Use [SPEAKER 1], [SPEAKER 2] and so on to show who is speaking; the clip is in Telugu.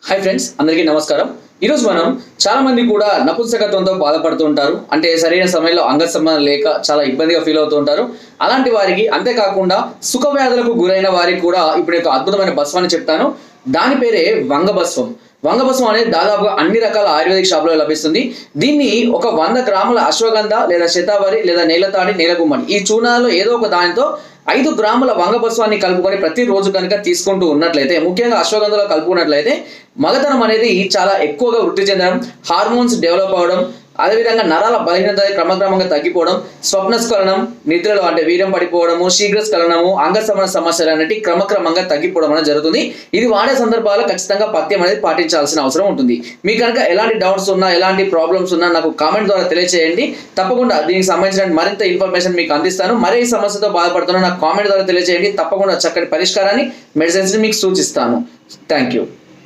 [SPEAKER 1] హాయ్ ఫ్రెండ్స్, అందరికీ నమస్కారం. ఈరోజు మనం చాలా మంది కూడా నపుంసకత్వంతో బాధపడుతూ ఉంటారు. అంటే సరైన సమయంలో అంగ సంబంధం లేక చాలా ఇబ్బందిగా ఫీల్ అవుతూ ఉంటారు. అలాంటి వారికి, అంతేకాకుండా సుఖ వ్యాధులకు గురైన వారికి కూడా ఇప్పుడు ఒక అద్భుతమైన భస్వాన్ని చెప్తాను. దాని పేరే వంగభస్వం. వంగభస్వం అనేది దాదాపుగా అన్ని రకాల ఆయుర్వేదిక్ షాపులో లభిస్తుంది. దీన్ని ఒక 100 గ్రాముల అశ్వగంధ లేదా శతావరి లేదా నేలతాడి నేలగుమ్మడి ఈ చూర్ణాలలో ఏదో ఒక దానితో 5 గ్రాముల వంగభస్వాన్ని కలుపుకొని ప్రతిరోజు కనుక తీసుకుంటూ ఉన్నట్లయితే, ముఖ్యంగా అశ్వగంధలో కలుపుకున్నట్లయితే మగతనం అనేది చాలా ఎక్కువగా వృద్ధి చెందడం, హార్మోన్స్ డెవలప్ అవడం, అదేవిధంగా నరాల బలహీనత క్రమక్రమంగా తగ్గిపోవడం, స్వప్నస్ఖలనం, నిద్రలో అంటే వీర్యం పడిపోవడము, శీఘ్రస్ఖలనము, అంగసమన సమస్యలు అనేవి క్రమక్రమంగా తగ్గిపోవడం అనేది జరుగుతుంది. ఇది వాడే సందర్భాల్లో ఖచ్చితంగా పథ్యం అనేది పాటించాల్సిన అవసరం ఉంటుంది. మీకు కనుక ఎలాంటి డౌట్స్ ఉన్నా, ఎలాంటి ప్రాబ్లమ్స్ ఉన్నా నాకు కామెంట్ ద్వారా తెలియజేయండి. తప్పకుండా దీనికి సంబంధించిన మరింత ఇన్ఫర్మేషన్ మీకు అందిస్తాను. మరే సమస్యతో బాధపడుతున్నా నాకు కామెంట్ ద్వారా తెలియజేయండి. తప్పకుండా చక్కటి పరిష్కారాన్ని, మెడిసిన్స్ మీకు సూచిస్తాను. Thank you.